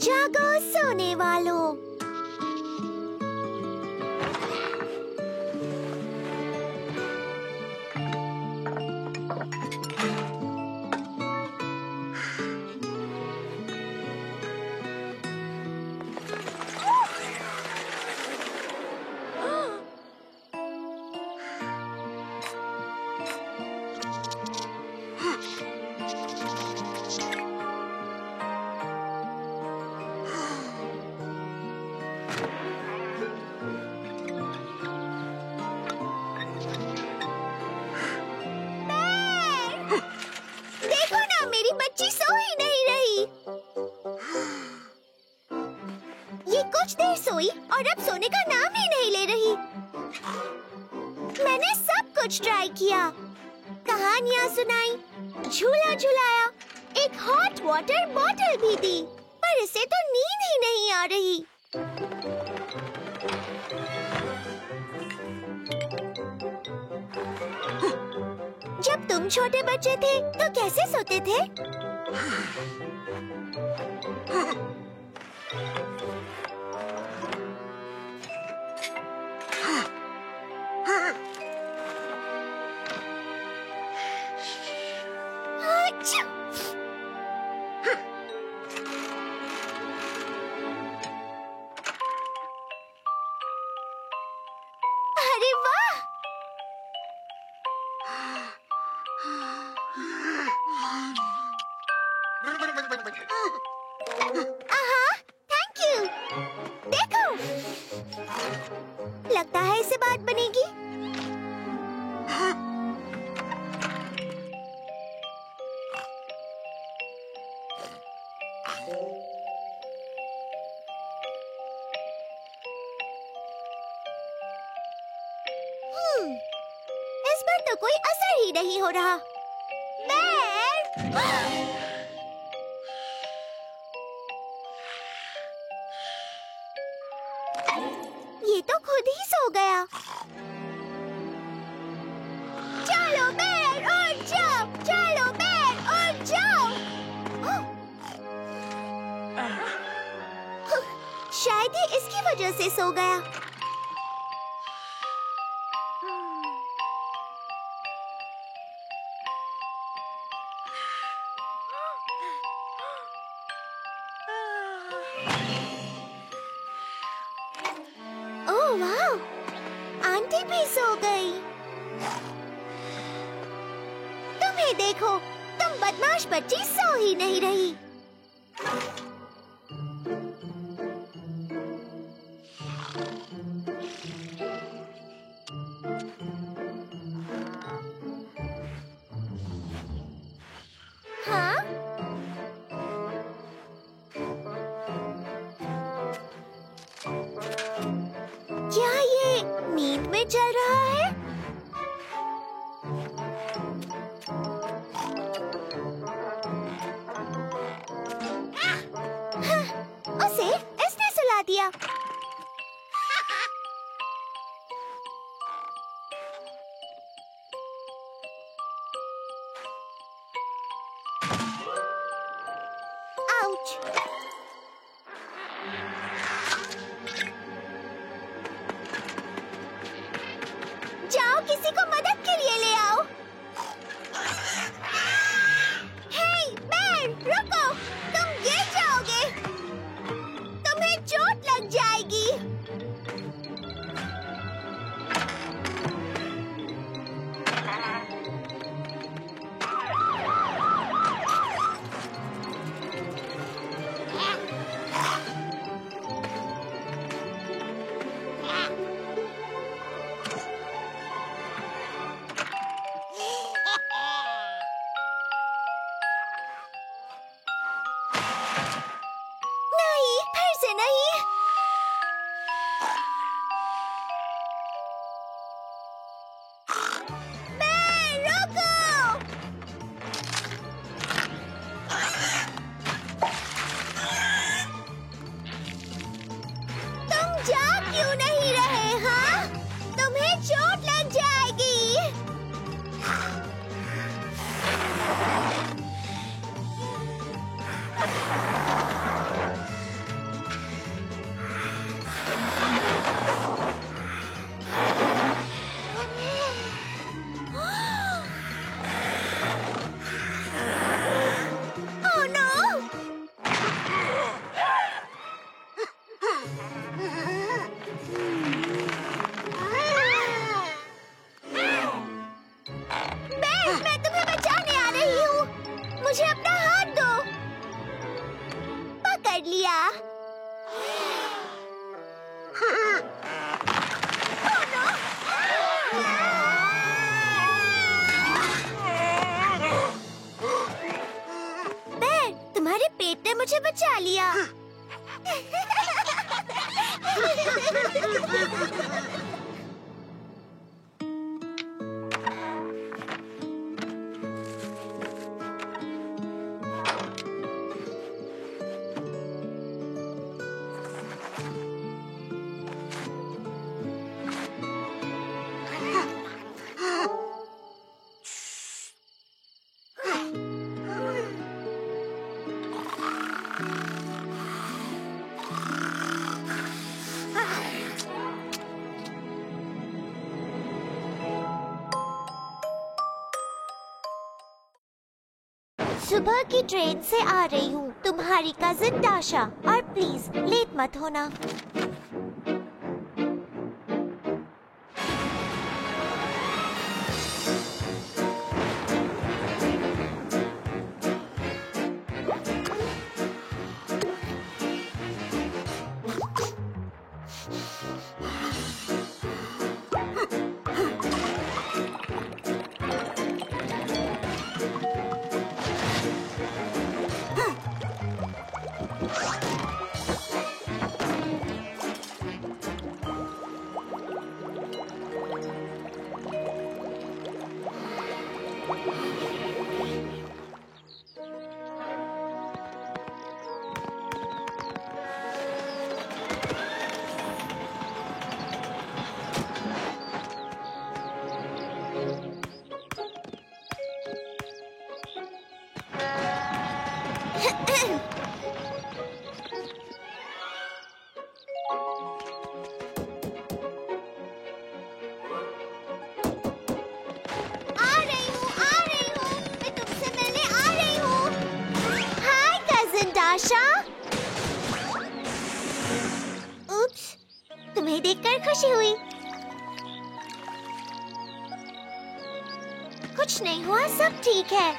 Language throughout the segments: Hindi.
जागो सोने वालों। मेरी बच्ची सो ही नहीं रही। ये कुछ देर सोई और अब सोने का नाम ही नहीं ले रही। मैंने सब कुछ ट्राई किया, कहानियाँ सुनाई, झूला झुलाया, एक हॉट वाटर बॉटल भी दी, पर इसे तो नींद ही नहीं आ रही। जब तुम छोटे बच्चे थे तो कैसे सोते थे? अरे वाह! Thank you. देखो, लगता है इससे बात बनेगी। इस पर तो कोई असर ही नहीं हो रहा। ये तो खुद ही सो गया। चलो बेर, उठ जाओ। चलो बेर, उठ जाओ। शायद ही इसकी वजह से सो गया। ओह वाह! आंटी भी सो गई। तुम्हें देखो, तुम बदमाश बच्ची सो ही नहीं रही। हाँ? क्या ये नींद में चल रहा है? उसे इसने सुला दिया। आउच! जाओ, किसी को मदद के लिए ले आओ। हे बेर, रुको, तुम गिर जाओगे। तुम्हें चोट लग जाएगी। मुझे अपना हाथ दो। पकड़ लिया। बेर, तुम्हारे पेट ने मुझे बचा लिया। सुबह की ट्रेन से आ रही हूँ, तुम्हारी कजिन दाशा, और प्लीज लेट मत होना। उप्स, तुम्हें देखकर खुशी हुई। कुछ नहीं हुआ, सब ठीक है।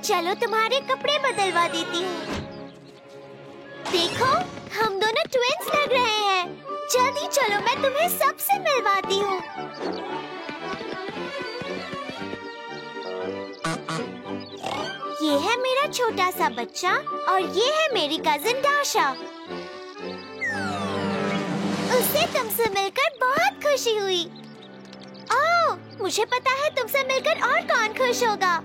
चलो तुम्हारे कपड़े बदलवा देती हूँ। देखो, हम दोनों ट्विन्स लग रहे हैं। जल्दी चलो, मैं तुम्हें सबसे मिलवाती हूँ। ये है मेरा छोटा सा बच्चा और ये है मेरी कजिन दाशा। उससे तुमसे मिलकर बहुत खुशी हुई। ओह, मुझे पता है तुमसे मिलकर और कौन खुश होगा।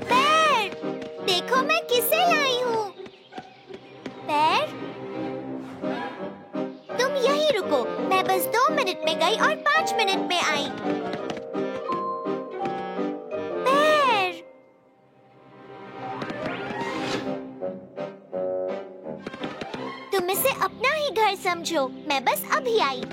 पैर, देखो मैं किसे लाई हूँ। पैर, तुम यहीं रुको। मैं बस 2 मिनट में गई और 5 मिनट में आई। पैर, तुम इसे अपना ही घर समझो। मैं बस अभी आई।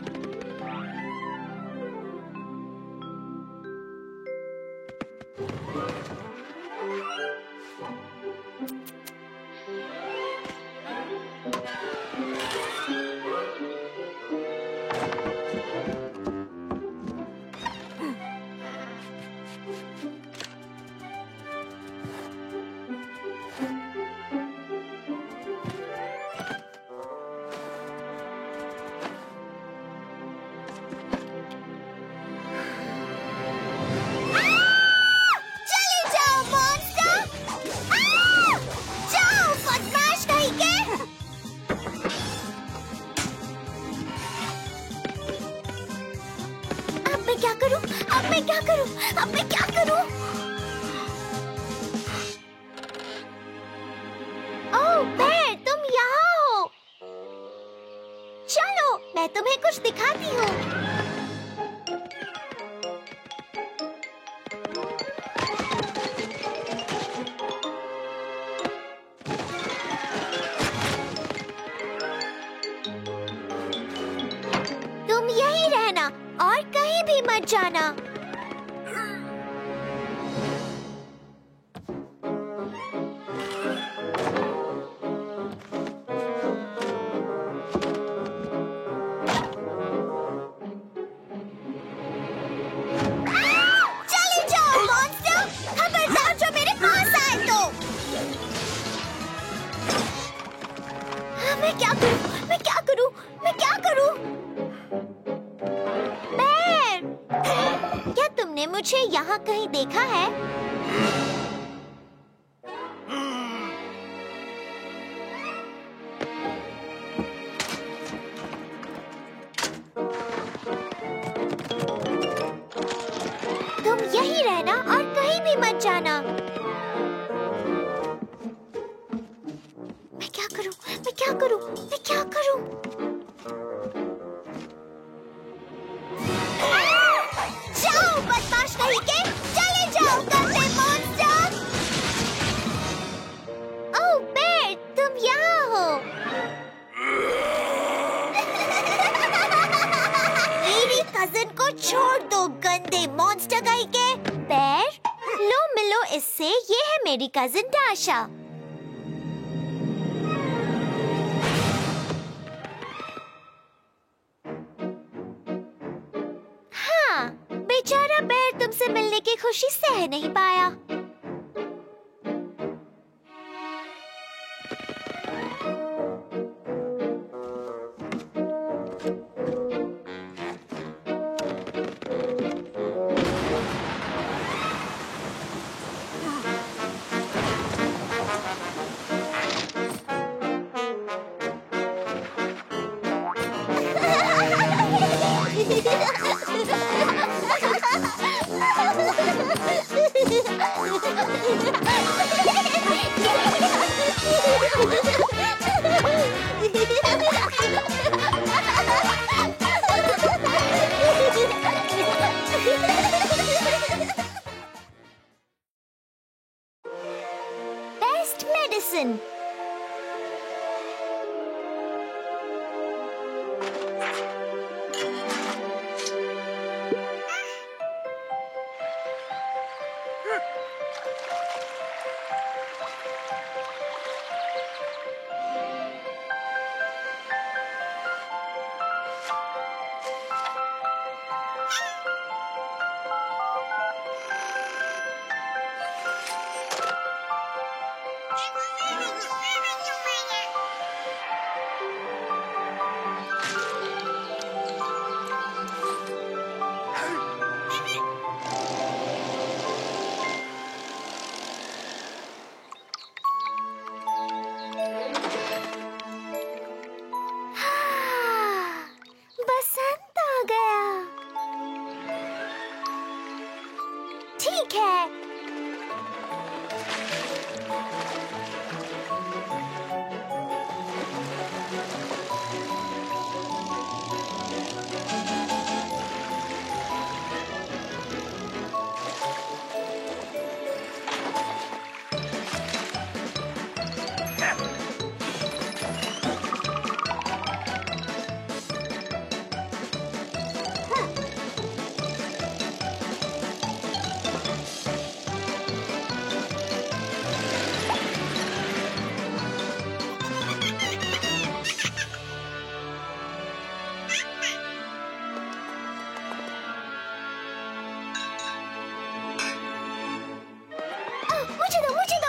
अब मैं क्या करूं? ओह, पैर, तुम यहाँ हो। चलो, मैं तुम्हें कुछ दिखाती हूँ। तुम यहीं रहना और कहीं भी मत जाना। मुझे यहाँ कहीं देखा है? तुम यहीं रहना और कहीं भी मत जाना। मैं क्या करूं? मैं क्या करूं? मैं क्या करूं? जाओ बदमाश कहीं के, चले जाओ गंदे मॉन्स्टर! ओह बेर, तुम यहाँ हो। मेरी कजिन को छोड़ दो गंदे मॉन्स्टर कहीं के। बेर, लो मिलो इससे, ये है मेरी कजिन डाशा। बेचारा बेर तुमसे मिलने की खुशी सह नहीं पाया। Best medicine. बसंत आ गया। ठीक है।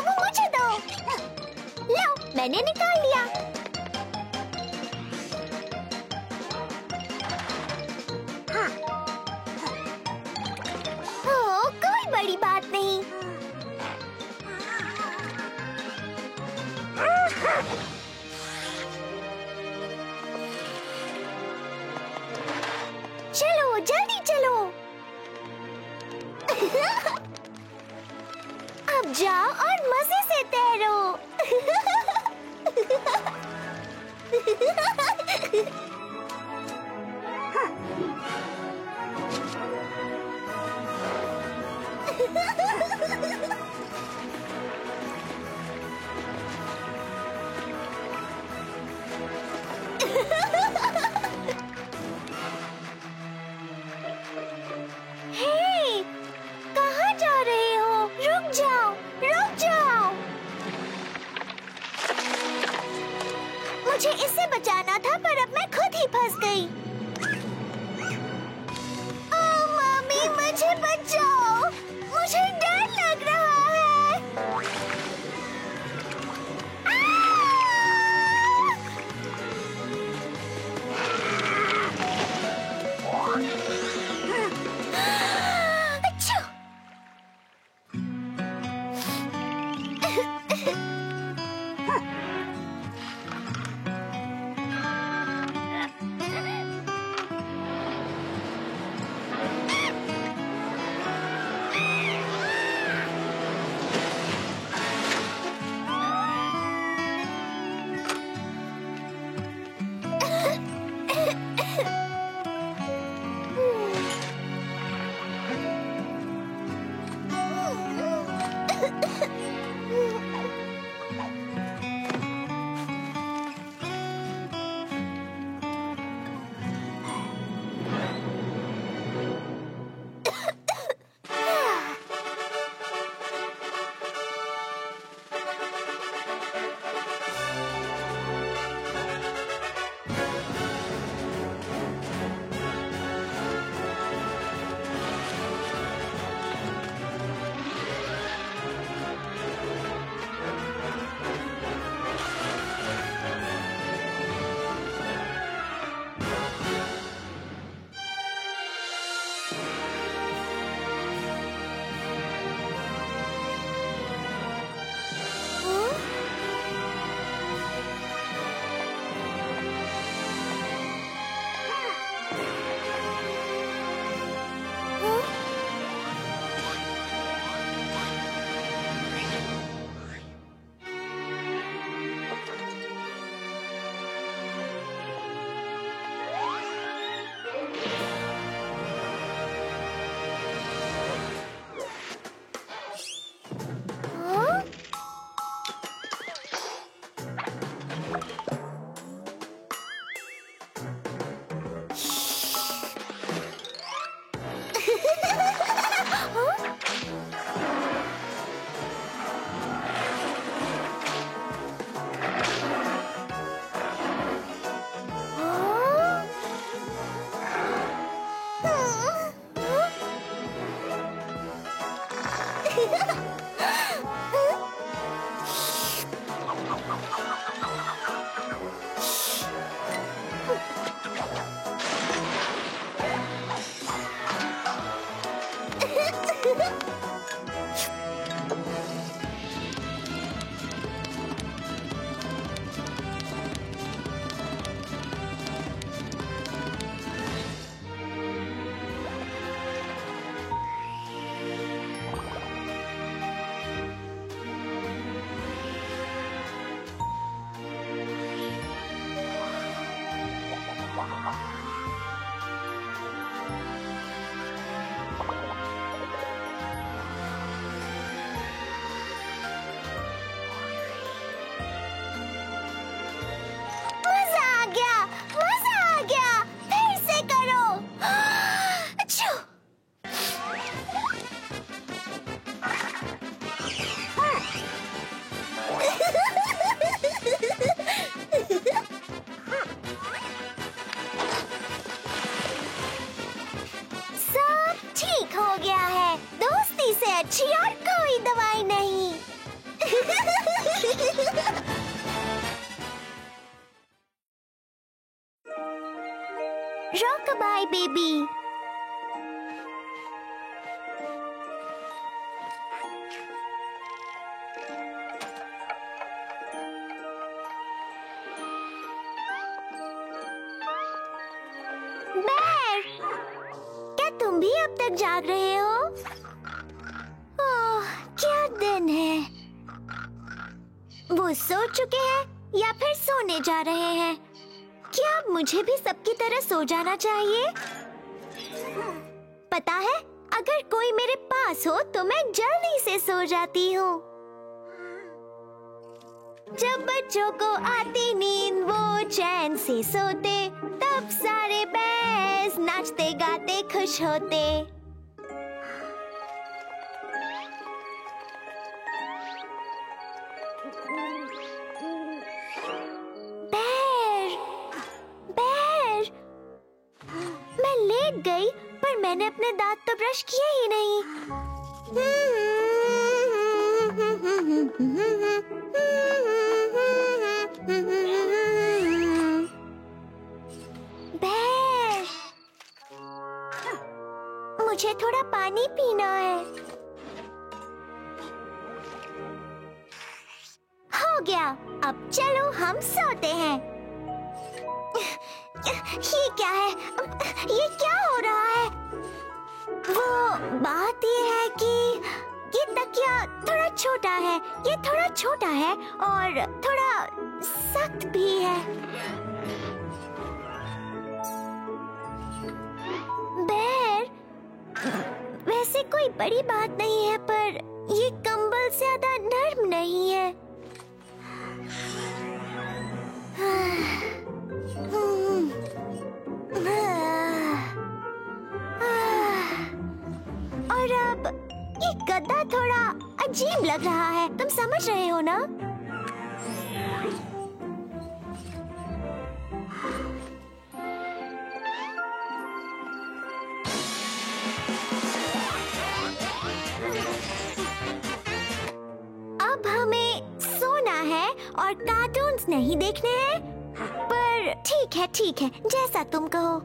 मुझे दो। लो, मैंने निकाल लिया। ओह, कोई बड़ी बात नहीं। चलो, जल्दी चलो। अब जाओ और मजे से तैरो। हे, कहाँ जा रहे हो? रुक जाओ, रुक जाओ। मुझे इससे बचाना था, पर अब मैं खुद ही फंस गई। ओह मम्मी, मुझे बचाओ, मुझे डर लग रहा है। अच्छा, अच्छी और कोई दवाई नहीं। रॉकबाई बेबी। बेर, क्या तुम भी अब तक जाग रहे हो? ओह, क्या दिन है। वो सो चुके हैं या फिर सोने जा रहे हैं? क्या अब मुझे भी सबकी तरह सो जाना चाहिए? पता है, अगर कोई मेरे पास हो तो मैं जल्दी से सो जाती हूँ। जब बच्चों को आती नींद वो चैन से सोते, तब सारे बेर्स नाचते गाते खुश होते। बेर, बेर, मैं लेट गई पर मैंने अपने दांत तो ब्रश किए ही नहीं। बेर, मुझे थोड़ा पानी पीना है। हो गया, अब चलो हम सोते हैं। ये क्या है? ये क्या हो रहा है? वो बात ये है कि ये तकिया थोड़ा छोटा है, ये थोड़ा छोटा है और थोड़ा सख्त भी है। बेर, वैसे कोई बड़ी बात नहीं है, पर ये कंबल लग रहा है, तुम समझ रहे हो ना? अब हमें सोना है और कार्टून्स नहीं देखने हैं, पर ठीक है, जैसा तुम कहो।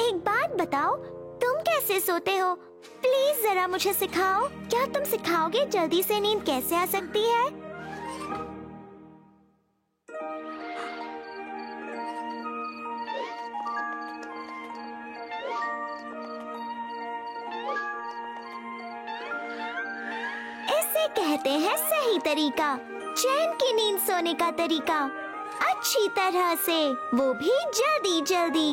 एक बात बताओ, तुम कैसे सोते हो? प्लीज जरा मुझे सिखाओ। क्या तुम सिखाओगे जल्दी से नींद कैसे आ सकती है? इसे कहते हैं सही तरीका, चैन की नींद सोने का तरीका। अच्छी तरह से, वो भी जल्दी जल्दी।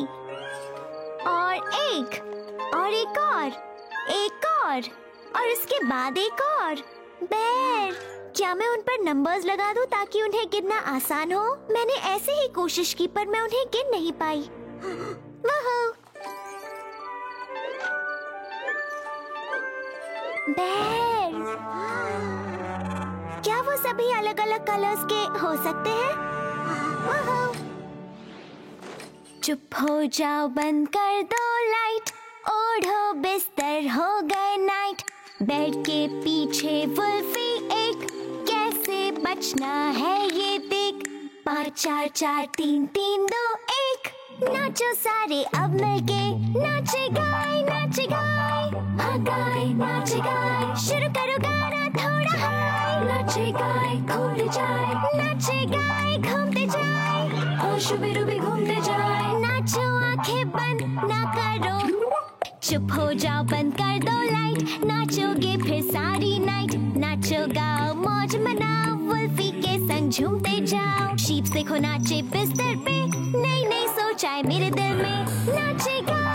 और एक और इसके बाद एक और। बेर, क्या मैं उन पर नंबर्स लगा दूं ताकि उन्हें गिनना आसान हो? मैंने ऐसे ही कोशिश की पर मैं उन्हें गिन नहीं पाई। वहो। बेर, क्या वो सभी अलग अलग कलर्स के हो सकते हैं? वहो। चुप हो जाओ, बंद कर दो लाइट, ओढ़ो बिस्तर, हो गए नाइट। बेड के पीछे वुल्फी एक, कैसे बचना है ये देख। 5 4 4 3 3 2 1, नाचो सारे अब मिलके, नाचे गाए हाँ गाए नाचे गाए। शुरू करो गाना थोड़ा हाय, नाचे गाए घूमते जाए, नाचे गाए घूमते जाए, होश भी घूमते जाए। नाचो आंखें बंद ना करो, चुप हो जाओ, बंद कर दो लाइट। नाचोगे फिर सारी नाइट, नाचो गाओ मौज मनाओ, वुल्फी के संग झूमते जाओ। शीप देखो नाचे बिस्तर पे, नई नई सोच आए मेरे दिल में। नाचे गाए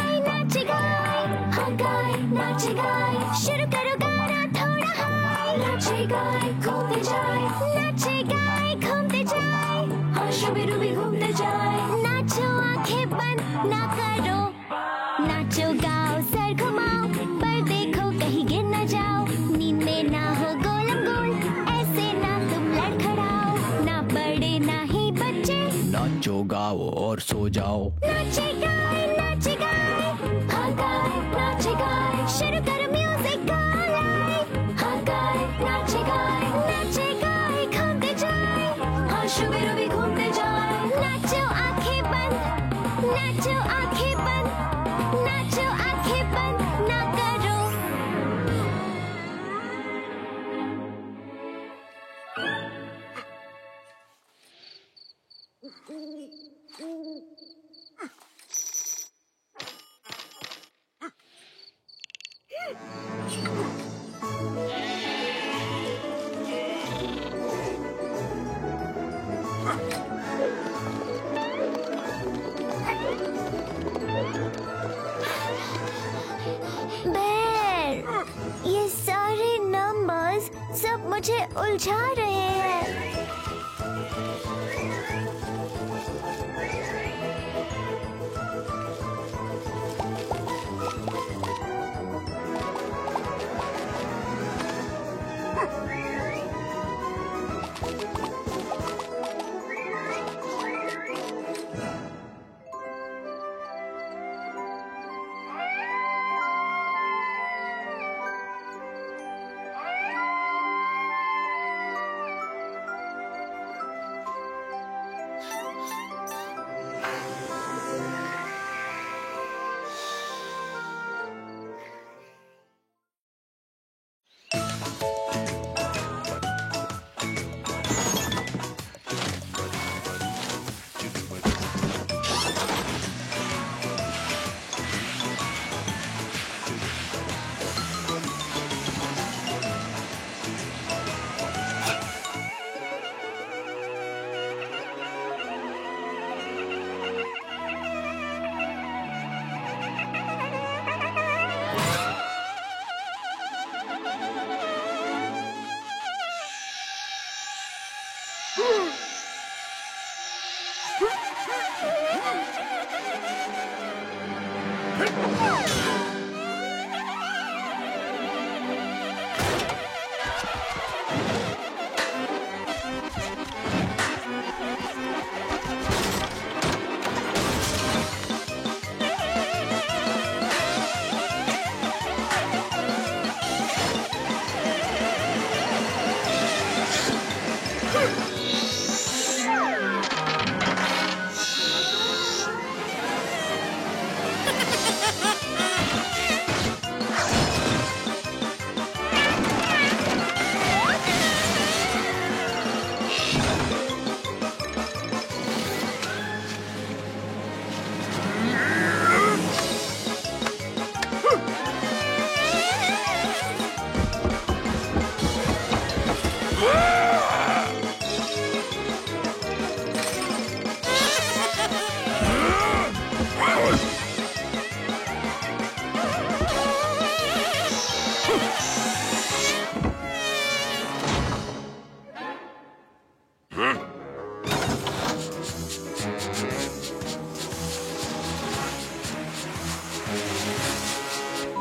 हाँ गाए नाचे गाए। शुरू करो गाना थोड़ा हाय, नाचे गाए घूमते जाए, नाचे गाए घूमते जाए, होश भी घूमते जाए। नाचो आंखें बंद ना करो, नाचो गाओ सर घुमाओ, पर देखो कहीं गिर ना जाओ। नींद में ना हो गोलम गोल, ऐसे ना तुम लड़खड़ाओ। ना बड़े ना ही बच्चे, नाचो गाओ और सो जाओ। नाचे गाए हाँ गाए नाचे गाए। शुरू करो म्यूजिक गाए हाँ गाए नाचे गाए घूमते जाए, होश भी घूमते जाए। नाचो आंखें बंद, नाचो आंखें बंद, नाचो आंखें बंद ना करो। बेर, ये सारे नंबर्स सब मुझे उलझा रहे हैं।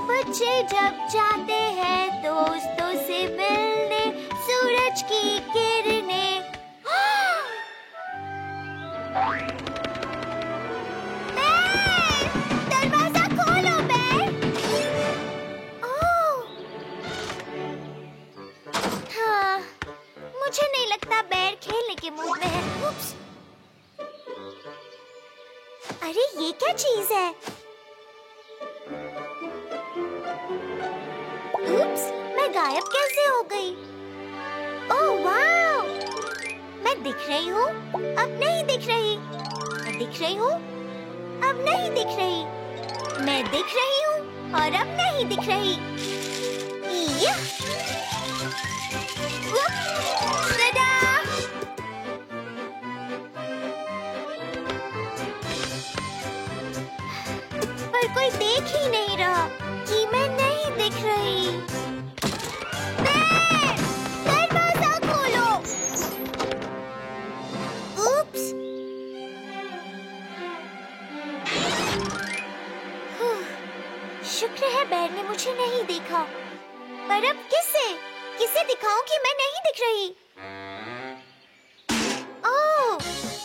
बच्चे जब जाते हैं दोस्तों से मिलने, सूरज की किरणें। बेर, दरवाजा खोलो बेर। ओह, हाँ, मुझे नहीं लगता बेर खेलने के मूड में है। उप्स। अरे ये क्या चीज है? उप्स, मैं गायब कैसे हो गई? ओह वाव! मैं दिख रही हूँ, अब नहीं दिख रही। मैं दिख रही हूँ, अब नहीं दिख रही। मैं दिख रही हूँ और अब नहीं दिख रही। या! उप! टडा! पर कोई देख ही नहीं रहा कि मैं नहीं दिख रही। बेर, दरवाजा खोलो। उप्स। शुक्र है बेर ने मुझे नहीं देखा। पर अब किसे दिखाऊं कि मैं नहीं दिख रही? ओह,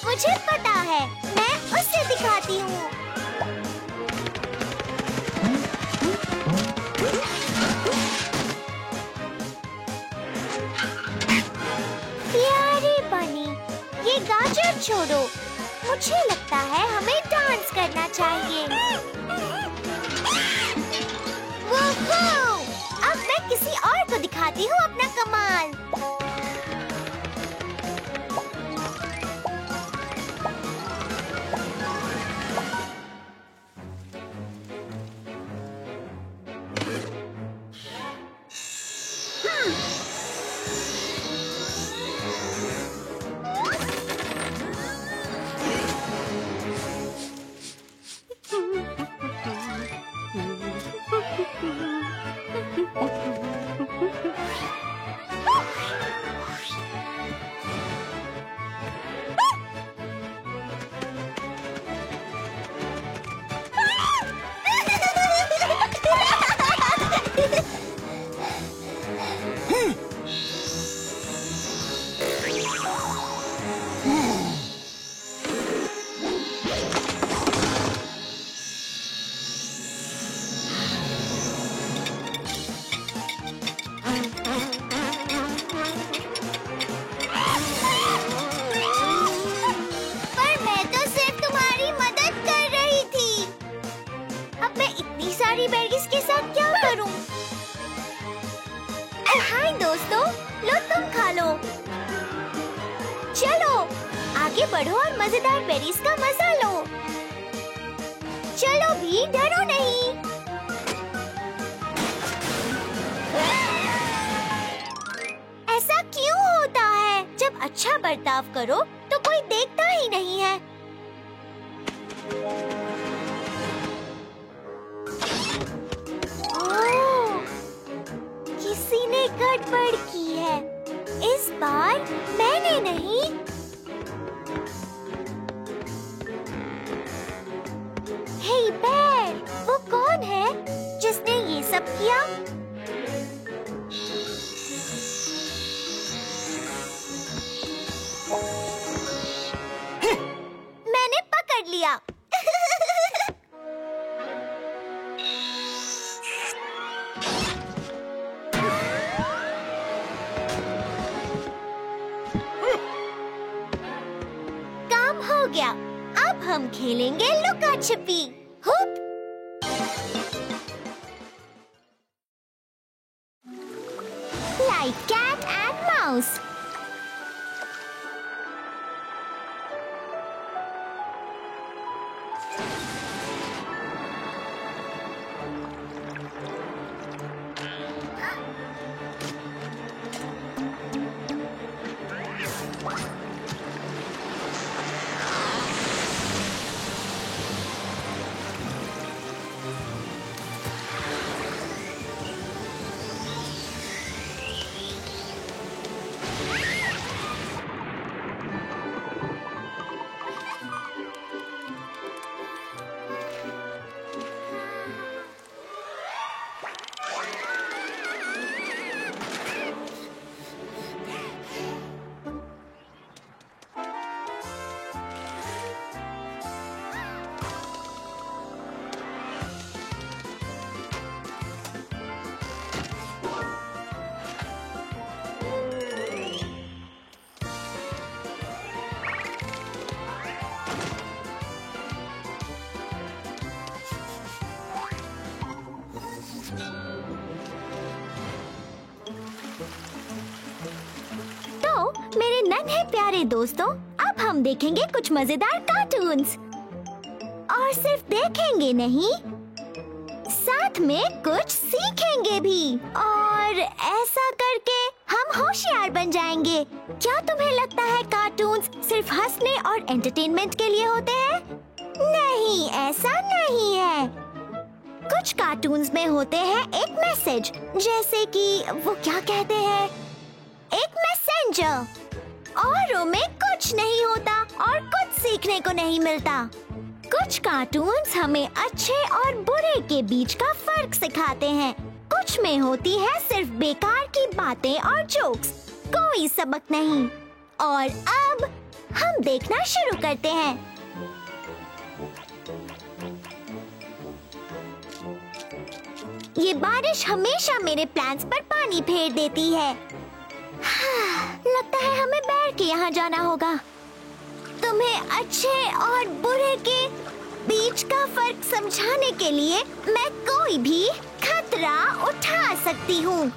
मुझे पता है, मैं उसे दिखाती हूँ। प्यारी बनी, ये गाजर छोड़ो। मुझे लगता है हमें डांस करना चाहिए। वूहू! अब मैं किसी और को दिखाती हूँ अपना कमाल। आगे बढ़ो और मजेदार बेरीज का मजा लो। चलो भी, डरो नहीं। ऐसा क्यों होता है? जब अच्छा बर्ताव करो तो कोई देखता ही नहीं है। ओह, किसी ने गड़बड़ की है। इस बार मैंने नहीं। हे बेर, वो कौन है जिसने ये सब किया? मैंने पकड़ लिया। काम हो गया। अब हम खेलेंगे लुका छिपी। Hoop! Like cat and mouse. नन्हे प्यारे दोस्तों, अब हम देखेंगे कुछ मजेदार कार्टून्स। और सिर्फ देखेंगे नहीं, साथ में कुछ सीखेंगे भी। और ऐसा करके हम होशियार बन जाएंगे। क्या तुम्हें लगता है कार्टून्स सिर्फ हंसने और एंटरटेनमेंट के लिए होते हैं? नहीं, ऐसा नहीं है। कुछ कार्टून्स में होते हैं एक मैसेज, जैसे कि वो क्या कहते हैं, एक मैसेंजर। औरों में कुछ नहीं होता और कुछ सीखने को नहीं मिलता। कुछ कार्टून्स हमें अच्छे और बुरे के बीच का फर्क सिखाते हैं। कुछ में होती है सिर्फ बेकार की बातें और जोक्स, कोई सबक नहीं। और अब हम देखना शुरू करते हैं। ये बारिश हमेशा मेरे प्लान्स पर पानी फेर देती है। लगता है हमें बैर के यहाँ जाना होगा। तुम्हें अच्छे और बुरे के बीच का फर्क समझाने के लिए मैं कोई भी खतरा उठा सकती हूँ।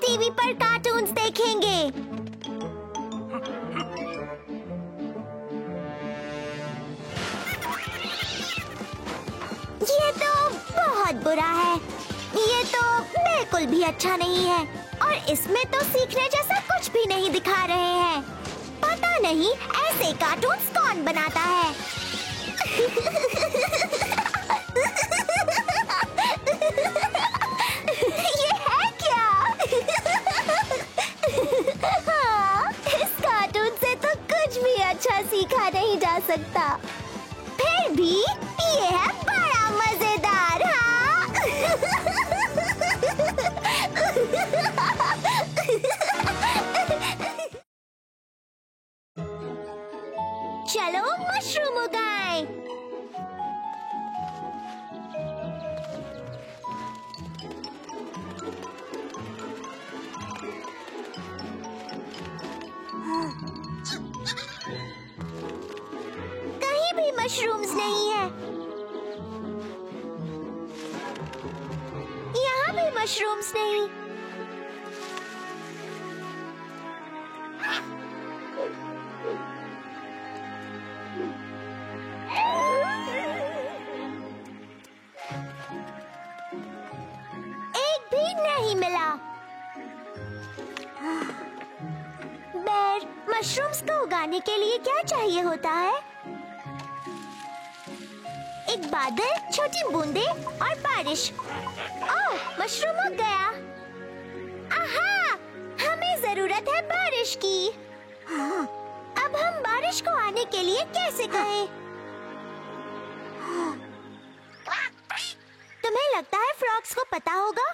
टीवी पर कार्टून्स देखेंगे। ये तो बहुत बुरा है। ये तो बिल्कुल भी अच्छा नहीं है और इसमें तो सीखने जैसा कुछ भी नहीं दिखा रहे हैं। पता नहीं ऐसे कार्टून्स कौन बनाता है। ये है क्या? हाँ, इस कार्टून से तो कुछ भी अच्छा सीखा नहीं जा सकता। फिर भी ये है बड़ा मजेदार। हाँ। चलो मशरूम उगाएं। कहीं भी मशरूम्स नहीं है। यहाँ भी मशरूम्स नहीं। एक भी नहीं मिला। बेर, मशरूम्स को उगाने के लिए क्या चाहिए होता है? एक बादल, छोटी बूंदे और बारिश। ओह, मशरूम उग गया। आहा, हमें जरूरत है बारिश की। अब हम बारिश को आने के लिए कैसे कहें? तुम्हें लगता है फ्रॉग्स को पता होगा?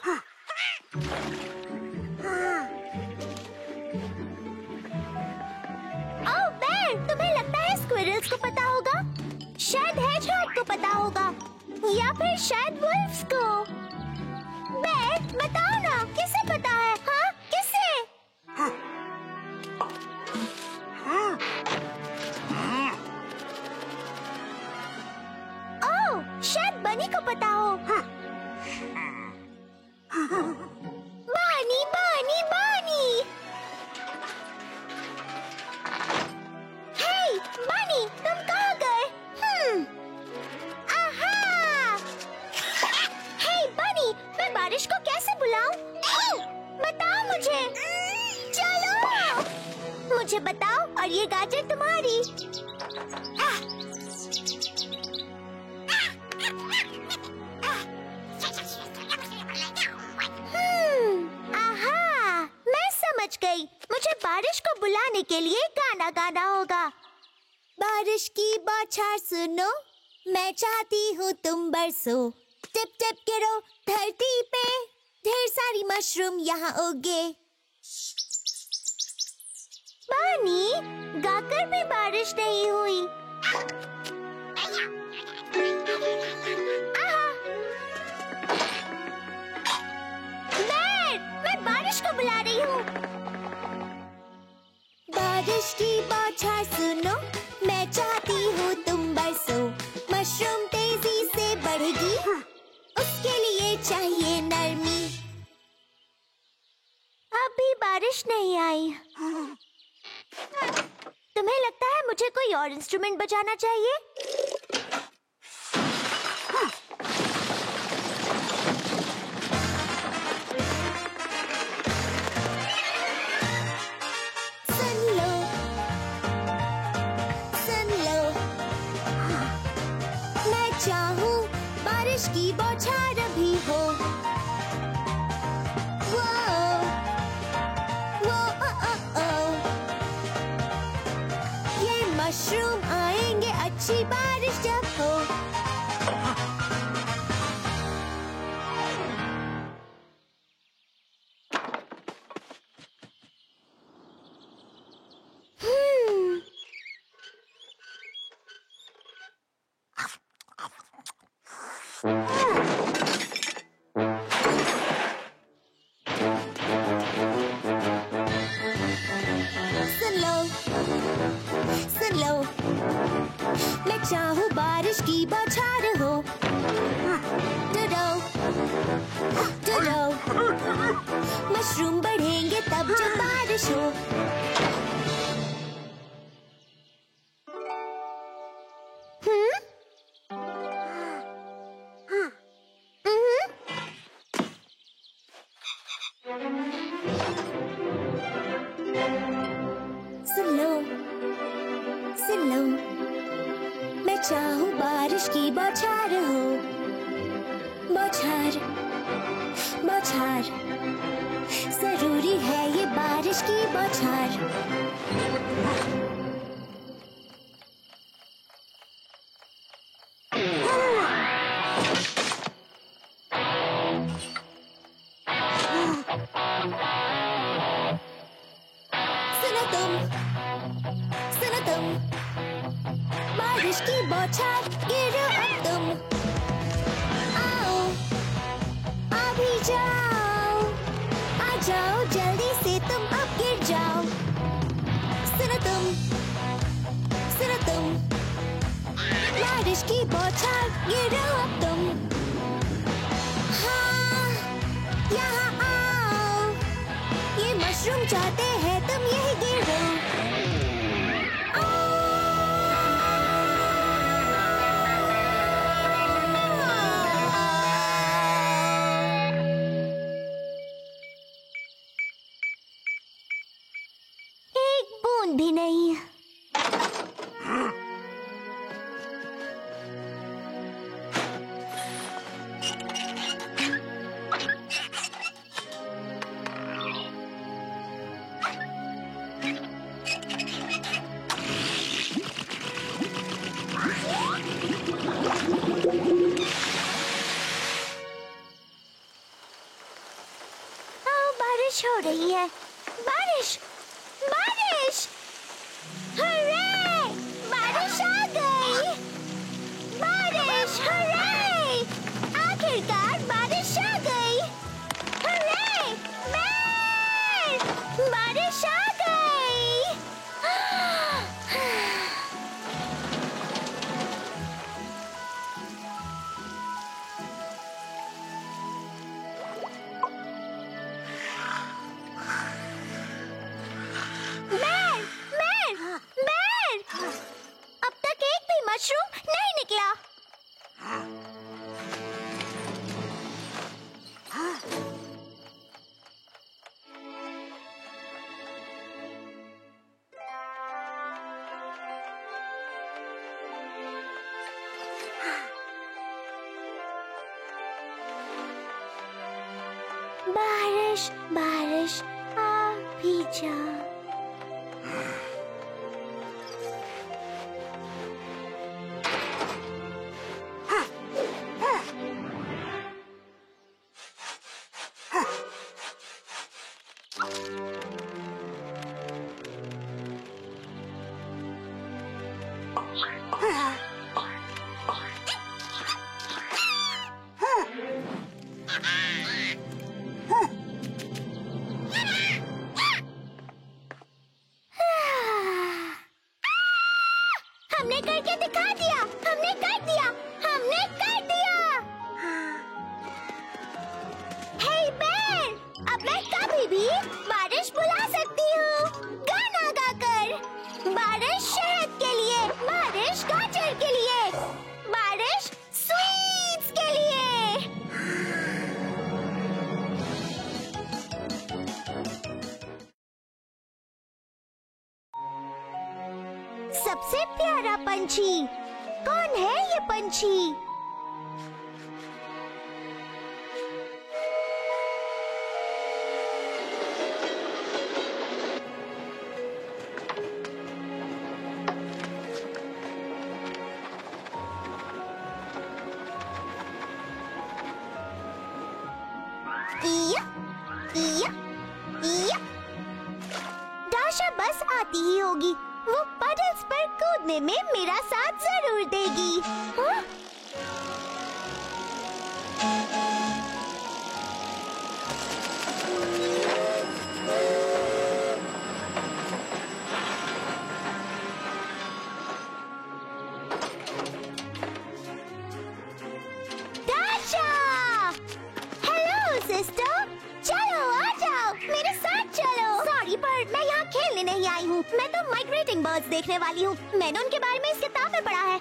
ओह बेर, तुम्हें लगता है स्क्विरल्स को पता होगा? शायद हेजहॉग को पता होगा या फिर शायद वुल्फ्स को। बेर, बताओ ना, किसे पता है? हाँ, किसे? ओह, शायद बनी को पता हो। बानी, बानी, बानी। हे, बानी, तुम कहाँ गए? आहा! हे, बानी, मैं बारिश को कैसे बुलाऊं? बताओ मुझे। चलो, मुझे बताओ और ये गाजर तुम्हारी। आहा, मैं समझ गई। मुझे बारिश को बुलाने के लिए गाना गाना होगा। बारिश की बौछार सुनो, मैं चाहती हूँ तुम बरसो। टिप टिप गिरो धरती पे, ढेर सारी मशरूम यहाँ उगे। पानी गाकर भी बारिश नहीं हुई। आहा! बेर, मैं बारिश को बुला रही हूँ। बारिश की बौछार सुनो, मैं चाहती हूँ तुम बरसो। मशरूम तेजी से बढ़ेगी, उसके लिए चाहिए नरमी। अभी बारिश नहीं आई। तुम्हें लगता है मुझे कोई और इंस्ट्रूमेंट बजाना चाहिए? चाहूं बारिश की बौछार अभी हो। वो, ये मशरूम आएंगे अच्छी बारिश जब हो। सुन लो, मैं चाहूँ बारिश की बौछार हो। डरो, डरो, मशरूम बढ़ेंगे तब जब बारिश बारिश हो। सुन लो, मैं चाहूँ बारिश की बौछार हो। बौछार, बौछार, जरूरी है ये बारिश की बौछार। सुनो तुम, बारिश की बौछार गिरो अब तुम। आओ, आ भी जाओ, आ जाओ जल्दी से तुम अब गिर जाओ। सुनो तुम, बारिश की बौछार गिरो अब तुम। हाँ, यहाँ आओ, ये मशरूम चाहते हैं तुम यही गिरो। एक बूंद भी नहीं। बारिश हो रही है। बारिश, बारिश, हर्रे! बारिश आ गई। बारिश, हर्रे! आखिरकार बारिश आ गई। हर्रे! बारिश आ गई। अब तक एक भी मशरूम नहीं निकला। बारिश, बारिश, आ भी जा। हमने करके दिखा दिया, हमने कर दिया, हमने कर दिया। हे बेर, अब मैं कभी भी बारिश बुला सकती हूँ, गाना गाकर। बारिश शहद के लिए, बारिश गाजर के लिए, बारिश स्वीट्स के लिए। सबसे प्यारा पंछी कौन है? ये पंछी इया, इया, इया। दाशा बस आती ही होगी, वो पडल्स पर कूदने में मेरा साथ जरूर देगी। हाँ? दाशा! हेलो सिस्टर, चलो आ जाओ, मेरे साथ चलो। सॉरी पर मैं तो माइग्रेटिंग बर्ड्स देखने वाली हूँ। मैंने उनके बारे में इस किताब में पढ़ा है।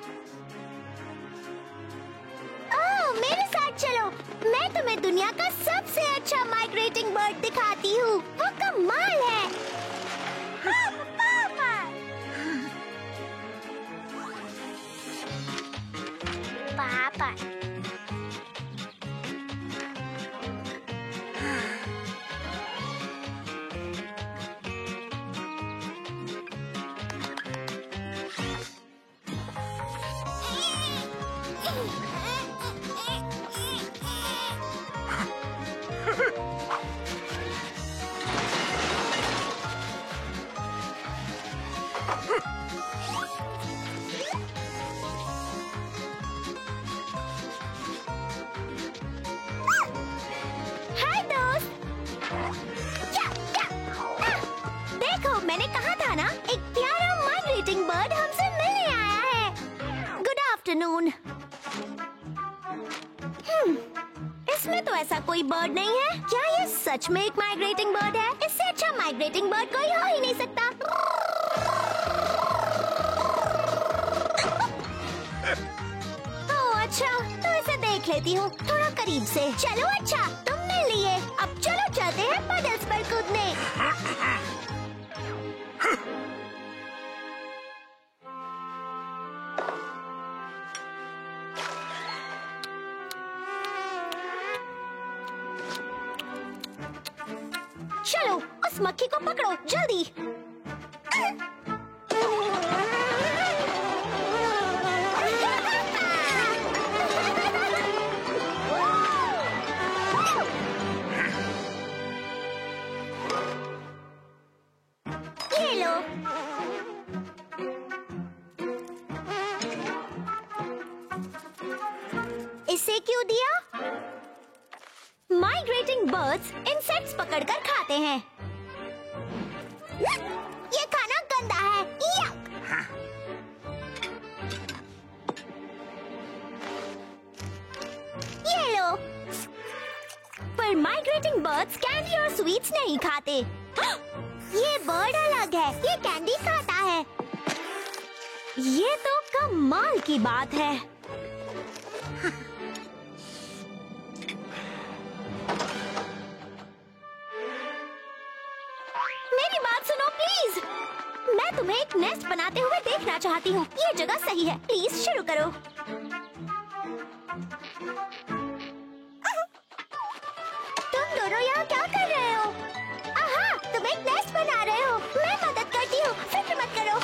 ओह, मेरे साथ चलो, मैं तुम्हें दुनिया का सबसे अच्छा माइग्रेटिंग बर्ड दिखाती हूँ। वो कमाल है। पापा मैंने कहा था ना, एक प्यारा माइग्रेटिंग बर्ड हमसे मिलने आया है। Good afternoon. इसमें तो ऐसा कोई बर्ड नहीं है। क्या ये सच में एक माइग्रेटिंग बर्ड है? इससे अच्छा माइग्रेटिंग बर्ड कोई हो ही नहीं सकता। ओह अच्छा, तो इसे देख लेती हूँ थोड़ा करीब से। चलो अच्छा, तुम मिल लिए। अब चलो चलते हैं पडल्स पर कूदने। चलो, उस मक्खी को पकड़ो जल्दी। ये लो। इसे क्यों दिया? माइग्रेटिंग बर्ड्स इंसेक्ट्स पकड़कर खाते हैं। ये खाना गंदा है। यक। ये लो। पर माइग्रेटिंग बर्ड्स कैंडी और स्वीट्स नहीं खाते। ये बर्ड अलग है, ये कैंडी खाता है। ये तो कमाल की बात है। मेरी बात सुनो प्लीज। मैं तुम्हें एक नेस्ट बनाते हुए देखना चाहती हूँ। ये जगह सही है, प्लीज शुरू करो। तुम दोनों यहाँ क्या कर रहे हो? आहा, तुम एक नेस्ट बना रहे हो। मैं मदद करती हूँ, फिक्र मत करो।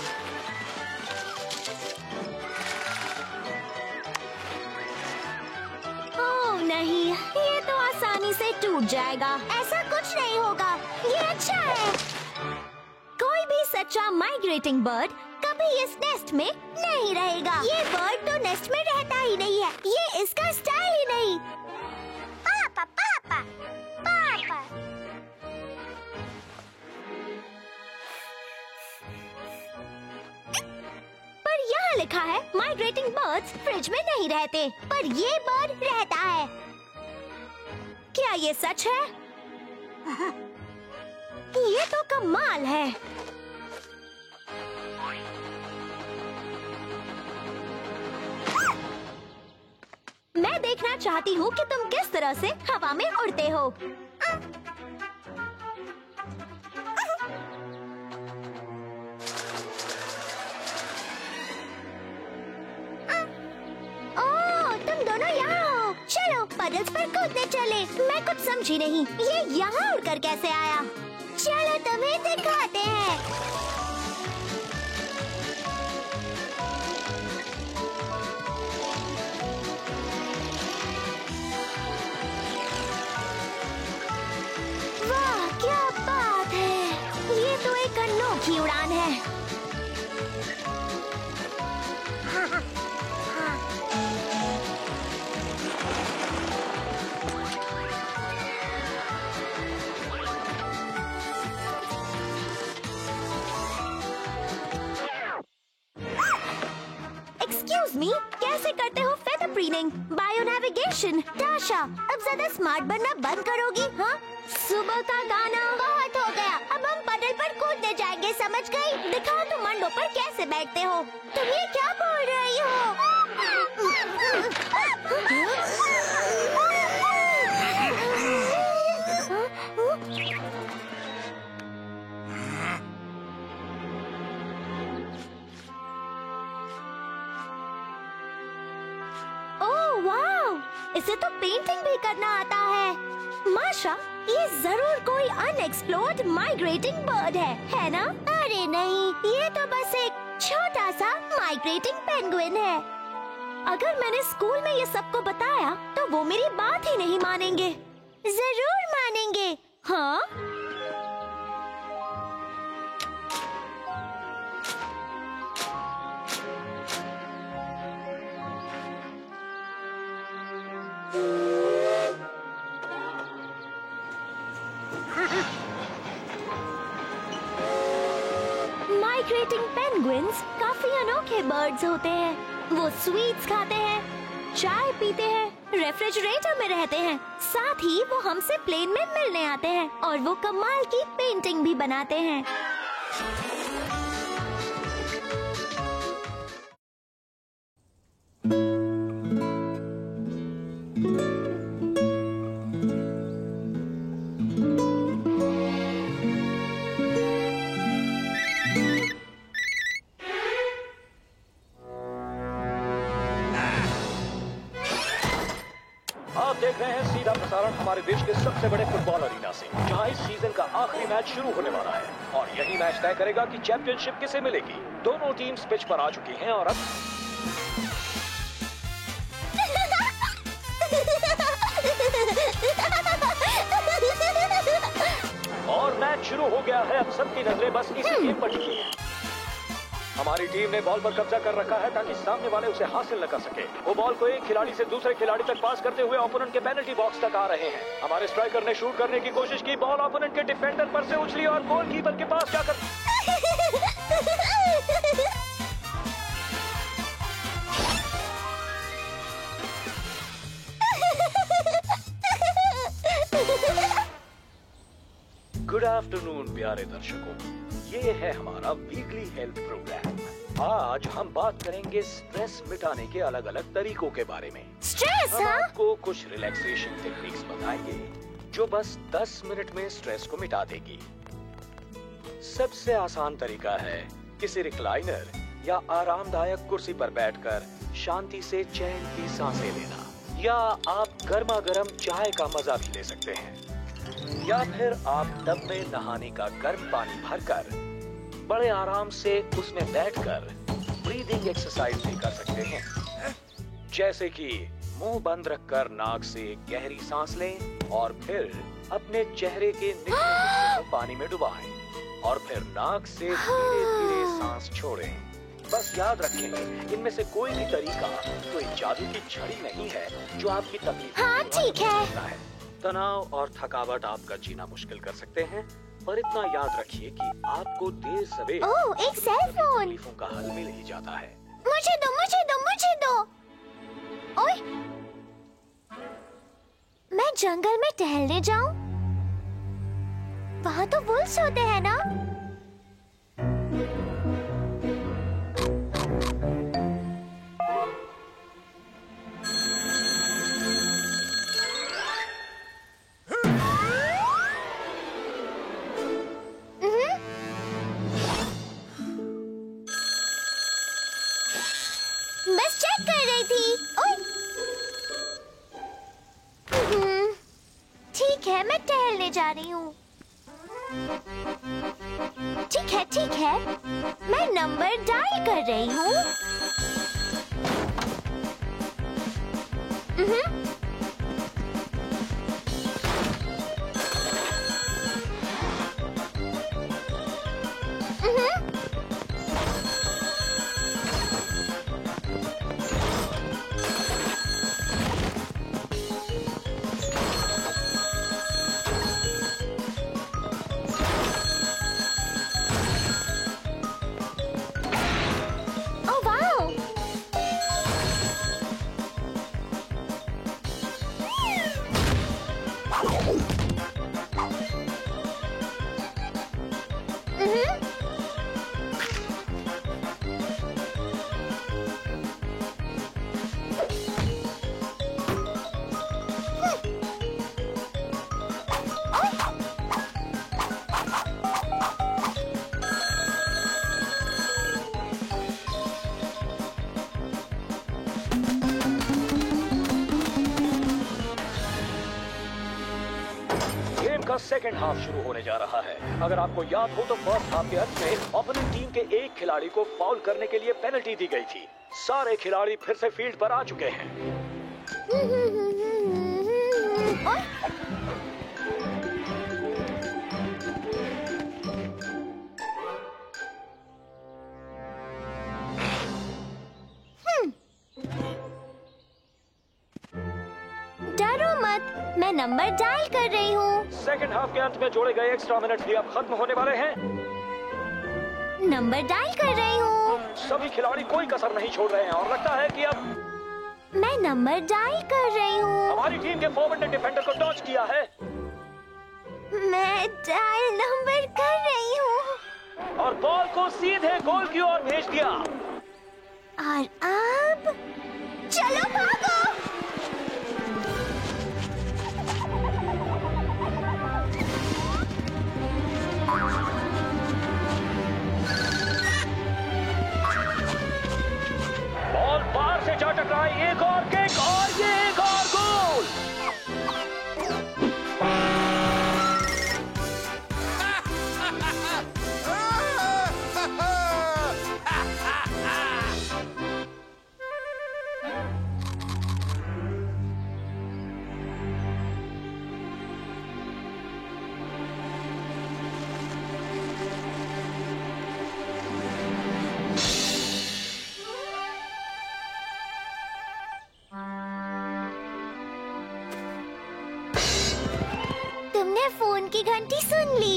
ओह नहीं, ये तो आसानी से टूट जाएगा। ऐसा कुछ नहीं होगा, ये अच्छा है। कोई भी सच्चा माइग्रेटिंग बर्ड कभी इस नेस्ट में नहीं रहेगा। ये बर्ड तो नेस्ट में रहता ही नहीं है। ये इसका स्टाइल ही नहीं। पापा पापा पापा। पर यहाँ लिखा है माइग्रेटिंग बर्ड्स फ्रिज में नहीं रहते, पर ये बर्ड रहता है। क्या ये सच है? ये तो कमाल है। मैं देखना चाहती हूँ कि तुम किस तरह से हवा में उड़ते हो। ओह, तुम दोनों यहाँ हो। चलो पडल्स पर कूदने चले। मैं कुछ समझी नहीं, ये यहाँ उड़कर कैसे आया? चलो तुम्हें दिखाते हैं। वाह क्या बात है, ये तो एक अनोखी उड़ान है। एक्सक्यूज मी, कैसे करते हो फेदर प्रीनिंग, बायो नेविगेशन? टाशा, अब ज्यादा स्मार्ट बनना बंद करोगी? हाँ, सुबह का गाना बहुत हो गया। अब हम पडल पर कूदने जाएंगे। समझ गई। दिखाओ तुम अंडों पर कैसे बैठते हो। तुम ये क्या बोल रही हो? ओह वाह, इसे तो पेंटिंग भी करना आता है। माशा, ये जरूर कोई अनएक्सप्लोर्ड माइग्रेटिंग बर्ड है ना? अरे नहीं, ये तो बस एक छोटा सा माइग्रेटिंग पेंगुइन है। अगर मैंने स्कूल में ये सबको बताया तो वो मेरी बात ही नहीं मानेंगे। जरूर मानेंगे। हाँ? माइग्रेटिंग पेंगुइन्स काफी अनोखे बर्ड्स होते हैं। वो स्वीट्स खाते हैं, चाय पीते हैं, रेफ्रिजरेटर में रहते हैं। साथ ही वो हमसे प्लेन में मिलने आते हैं और वो कमाल की पेंटिंग भी बनाते हैं। आप देख रहे हैं सीधा प्रसारण हमारे देश के सबसे बड़े फुटबॉल अरीना से, जहां इस सीजन का आखिरी मैच शुरू होने वाला है और यही मैच तय करेगा कि चैंपियनशिप किसे मिलेगी। दोनों टीम्स पिच पर आ चुकी हैं और अब मैच शुरू हो गया है। अब सबकी नजरें बस इसी गेम पर टिकी हैं। हमारी टीम ने बॉल पर कब्जा कर रखा है ताकि सामने वाले उसे हासिल न कर सके। वो बॉल को एक खिलाड़ी से दूसरे खिलाड़ी तक पास करते हुए ओपोनेंट के पेनल्टी बॉक्स तक आ रहे हैं। हमारे स्ट्राइकर ने शूट करने की कोशिश की, बॉल ओपोनेंट के डिफेंडर पर से उछली और गोलकीपर के पास जाकर गुड आफ्टरनून प्यारे दर्शकों, ये है हमारा वीकली हेल्थ प्रोग्राम। आज हम बात करेंगे स्ट्रेस मिटाने के अलग अलग तरीकों के बारे में। स्ट्रेस? हम आपको कुछ रिलैक्सेशन टेक्निक्स बताएंगे जो बस 10 मिनट में स्ट्रेस को मिटा देगी। सबसे आसान तरीका है किसी रिक्लाइनर या आरामदायक कुर्सी पर बैठकर शांति से चैन की सांसें लेना, या आप गर्मा गर्म चाय का मजा भी ले सकते हैं, या फिर आप टब में नहाने का गर्म पानी भरकर बड़े आराम से उसमें बैठकर ब्रीदिंग एक्सरसाइज भी कर सकते हैं। जैसे कि मुंह बंद रखकर नाक से गहरी सांस लें और फिर अपने चेहरे के निचले हिस्से को पानी में डुबाएं और फिर नाक से धीरे धीरे सांस छोड़ें। बस याद रखें, इनमें से कोई भी तरीका कोई जादू की छड़ी नहीं है जो आपकी तकलीफ हाँ ठीक है। तनाव और थकावट आपका जीना मुश्किल कर सकते हैं, पर इतना याद रखिए कि आपको देर सवेर ओह, एक सेल फोन। तकलीफों का हल मिल ही जाता है। मुझे दो, मुझे दो, मुझे दो। ओए, मैं जंगल में टहलने जाऊं? वहाँ तो वुल्व्स होते हैं ना? बस चेक कर रही थी। ओए, ठीक है, मैं टहलने जा रही हूँ। ठीक है, मैं नंबर डायल कर रही हूँ। सेकंड हाफ शुरू होने जा रहा है। अगर आपको याद हो तो फर्स्ट हाफ के अंत में ओपोनेंट टीम के एक खिलाड़ी को फाउल करने के लिए पेनल्टी दी गई थी। सारे खिलाड़ी फिर से फील्ड पर आ चुके हैं। डरो मत, मैं नंबर डायल कर रही हूँ। सेकंड हाफ के अंत में जोड़े गए एक्स्ट्रा मिनट भी अब खत्म होने वाले हैं। नंबर डायल कर रही हूँ। सभी खिलाड़ी कोई कसर नहीं छोड़ रहे हैं और लगता है कि अब मैं नंबर डायल कर रही हूँ। हमारी टीम के फॉरवर्ड ने डिफेंडर को डॉच किया है। मैं डायल नंबर कर रही हूँ और बॉल को सीधे गोल की ओर भेज दिया। और अब चलो भागो। बॉल बाहर से जा टकराई, एक और किक और ये एक और गोल। तुमने फोन की घंटी सुन ली।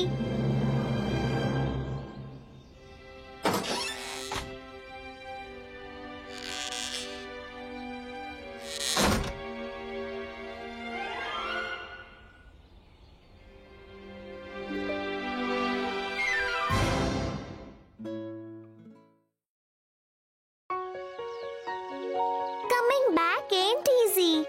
Coming back ain't easy.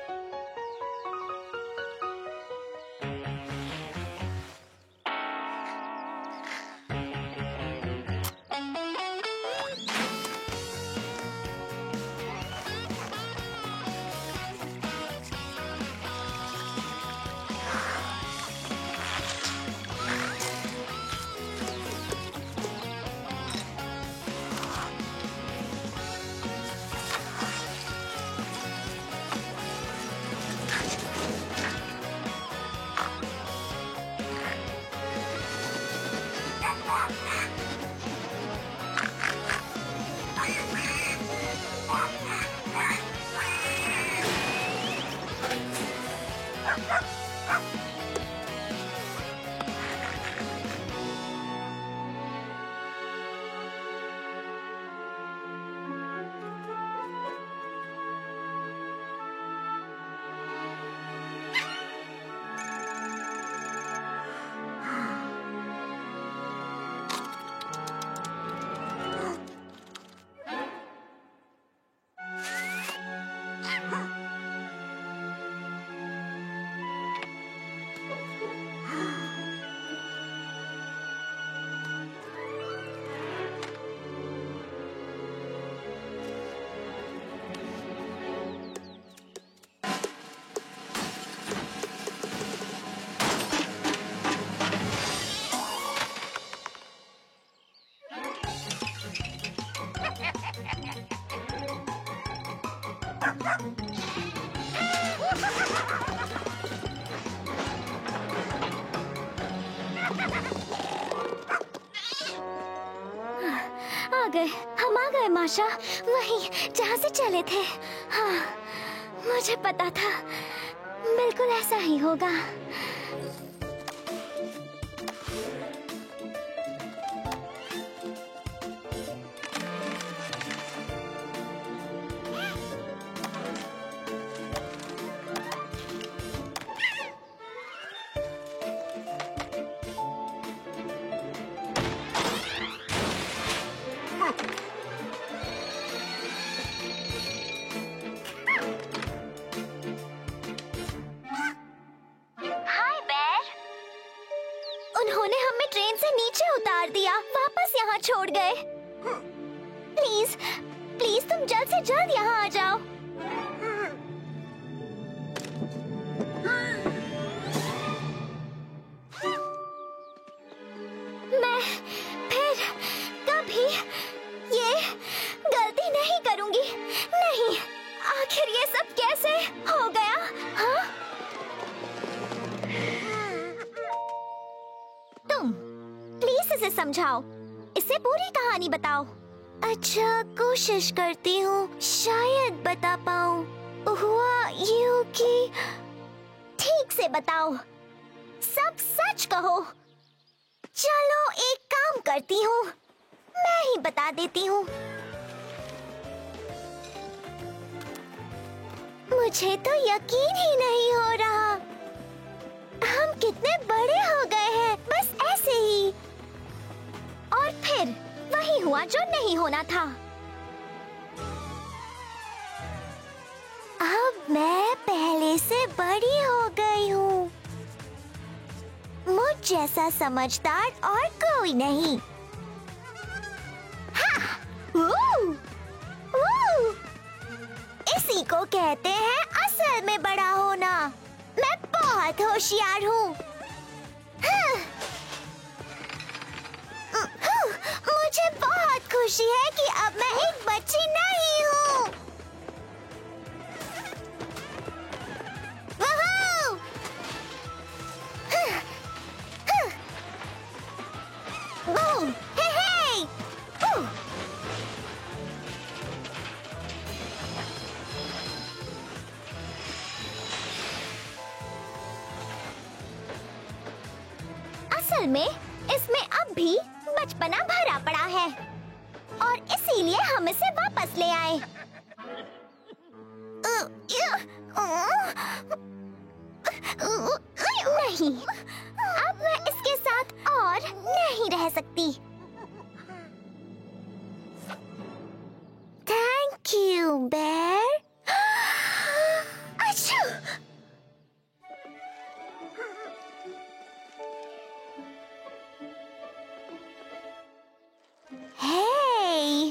हम आ गए माशा, वहीं जहाँ से चले थे। हाँ, मुझे पता था बिल्कुल ऐसा ही होगा। उन्होंने हमें ट्रेन से नीचे उतार दिया, वापस यहाँ छोड़ गए। प्लीज प्लीज तुम जल्द से जल्द यहाँ आ जाओ। फिर कभी ये गलती नहीं करूंगी। नहीं, आखिर ये सब कैसे हो गया? हाँ? तुम प्लीज इसे समझाओ, इसे पूरी कहानी बताओ। अच्छा, कोशिश करती हूँ, शायद बता पाऊँ। हुआ यूं कि ठीक से बताओ, सब सच कहो। चलो एक काम करती हूँ, मैं ही बता देती हूँ। मुझे तो यकीन ही नहीं हो रहा, हम कितने बड़े हो गए हैं, बस ऐसे ही। और फिर वही हुआ जो नहीं होना था। अब मैं पहले से बड़ी हो गई हूँ। मुझ जैसा समझदार और कोई नहीं। हाँ! इसी को कहते हैं असल में बड़ा होना। मैं बहुत होशियार हूँ। मुझे बहुत खुशी है कि अब मैं एक बच्ची नहीं हूँ। असल में इसमें अब भी बचपना भरा पड़ा है और इसीलिए हम इसे वापस ले आए। नहीं, अब मैं इसके साथ और नहीं रह सकती। थैंक यू बेर। अच्छा, हे,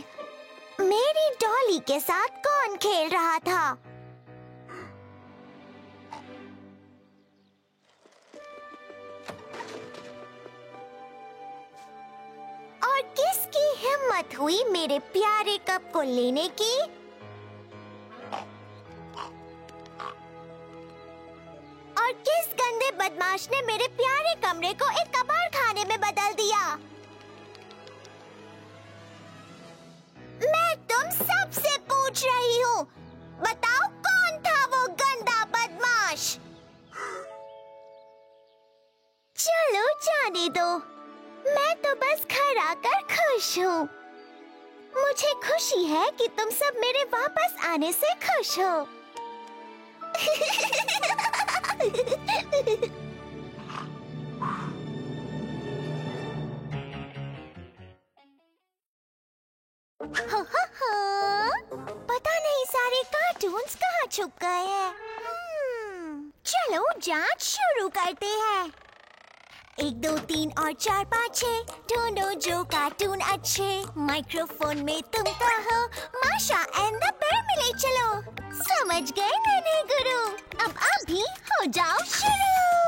मेरी डॉली के साथ कौन खेल रहा था? और किसकी हिम्मत हुई मेरे प्यारे कप को लेने की? और किस गंदे बदमाश ने मेरे प्यारे कमरे को एक कबाड़ खाने में बदल दिया? मैं तुम सबसे पूछ रही हूँ, बताओ कौन था वो गंदा बदमाश? चलो जाने दो, मैं तो बस घर आकर खुश हूँ। मुझे खुशी है कि तुम सब मेरे वापस आने से खुश हो। पता नहीं सारे कार्टून्स कहाँ छुप गए हैं। चलो जांच शुरू करते हैं। 1 2 3 और 4 5 6 ढूंढो जो कार्टून अच्छे। माइक्रोफोन में तुम कहो माशा एंड द बेयर मिले चलो। समझ गए नन्हे गुरु, अब आप भी हो जाओ शुरू।